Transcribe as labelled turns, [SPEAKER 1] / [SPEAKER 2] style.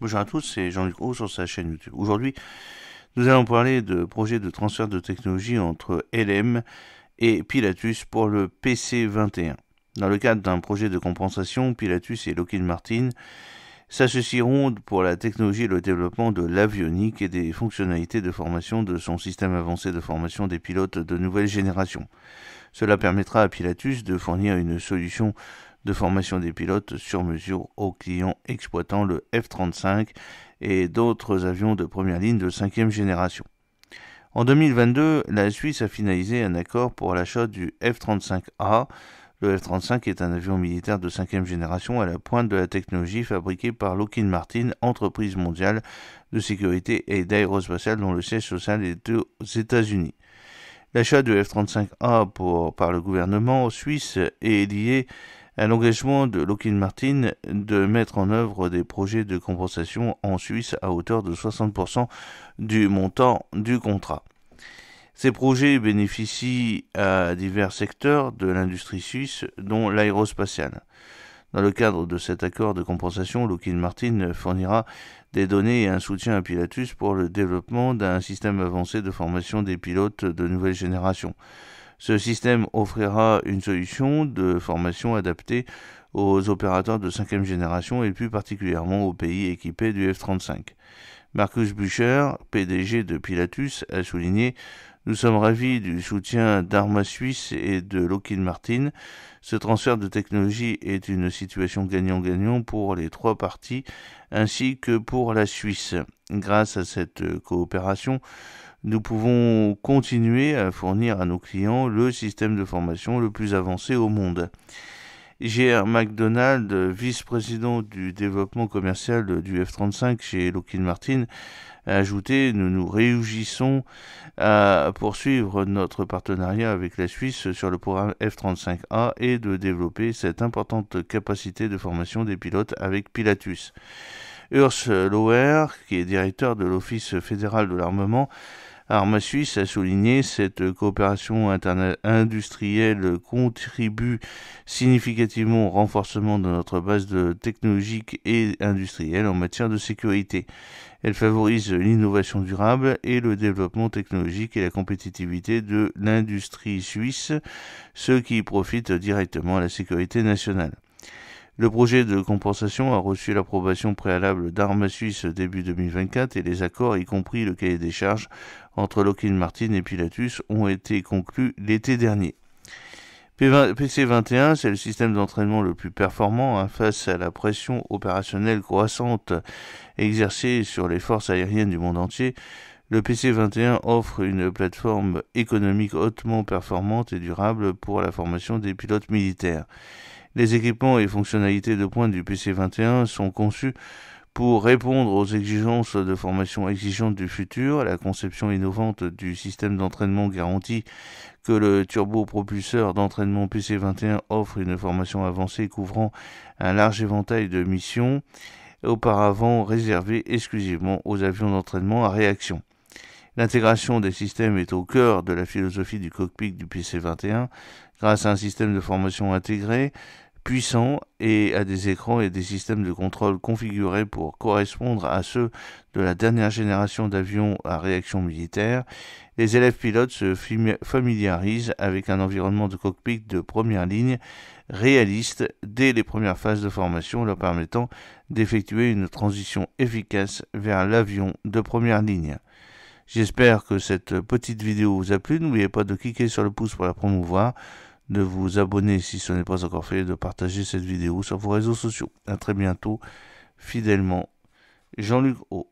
[SPEAKER 1] Bonjour à tous, c'est Jean-Luc Haut sur sa chaîne YouTube. Aujourd'hui, nous allons parler de projets de transfert de technologie entre LM et Pilatus pour le PC-21. Dans le cadre d'un projet de compensation, Pilatus et Lockheed Martin s'associeront pour la technologie et le développement de l'avionique et des fonctionnalités de formation de son système avancé de formation des pilotes de nouvelle génération. Cela permettra à Pilatus de fournir une solution de formation des pilotes sur mesure aux clients exploitant le F-35 et d'autres avions de première ligne de 5e génération. En 2022, la Suisse a finalisé un accord pour l'achat du F-35A. Le F-35 est un avion militaire de 5e génération à la pointe de la technologie fabriqué par Lockheed Martin, entreprise mondiale de sécurité et d'aérospatiale dont le siège social est aux États-Unis. L'achat du F-35A par le gouvernement suisse est lié à l'engagement de Lockheed Martin de mettre en œuvre des projets de compensation en Suisse à hauteur de 60% du montant du contrat. Ces projets bénéficient à divers secteurs de l'industrie suisse, dont l'aérospatiale. Dans le cadre de cet accord de compensation, Lockheed Martin fournira des données et un soutien à Pilatus pour le développement d'un système avancé de formation des pilotes de nouvelle génération. Ce système offrira une solution de formation adaptée aux opérateurs de 5e génération et plus particulièrement aux pays équipés du F-35. Markus Bücher, PDG de Pilatus, a souligné « Nous sommes ravis du soutien d'Arma Suisse et de Lockheed Martin. Ce transfert de technologie est une situation gagnant-gagnant pour les trois parties ainsi que pour la Suisse. Grâce à cette coopération, nous pouvons continuer à fournir à nos clients le système de formation le plus avancé au monde. » J.R. McDonald, vice-président du développement commercial du F-35 chez Lockheed Martin, a ajouté « Nous nous réjouissons à poursuivre notre partenariat avec la Suisse sur le programme F-35A et de développer cette importante capacité de formation des pilotes avec Pilatus. » Urs Lauer, qui est directeur de l'Office fédéral de l'armement, Arma Suisse a souligné cette coopération industrielle contribue significativement au renforcement de notre base technologique et industrielle en matière de sécurité. Elle favorise l'innovation durable et le développement technologique et la compétitivité de l'industrie suisse, ce qui profite directement à la sécurité nationale. Le projet de compensation a reçu l'approbation préalable d'Arma Suisse début 2024 et les accords, y compris le cahier des charges, entre Lockheed Martin et Pilatus ont été conclus l'été dernier. PC-21, c'est le système d'entraînement le plus performant face à la pression opérationnelle croissante exercée sur les forces aériennes du monde entier. Le PC-21 offre une plateforme économique hautement performante et durable pour la formation des pilotes militaires. Les équipements et fonctionnalités de pointe du PC-21 sont conçus pour répondre aux exigences de formation exigeantes du futur. La conception innovante du système d'entraînement garantit que le turbopropulseur d'entraînement PC-21 offre une formation avancée couvrant un large éventail de missions, auparavant réservées exclusivement aux avions d'entraînement à réaction. L'intégration des systèmes est au cœur de la philosophie du cockpit du PC-21, grâce à un système de formation intégré, puissant et à des écrans et des systèmes de contrôle configurés pour correspondre à ceux de la dernière génération d'avions à réaction militaire. Les élèves pilotes se familiarisent avec un environnement de cockpit de première ligne réaliste dès les premières phases de formation, leur permettant d'effectuer une transition efficace vers l'avion de première ligne. J'espère que cette petite vidéo vous a plu. N'oubliez pas de cliquer sur le pouce pour la promouvoir, de vous abonner si ce n'est pas encore fait, et de partager cette vidéo sur vos réseaux sociaux. À très bientôt, fidèlement, Jean-Luc Haut.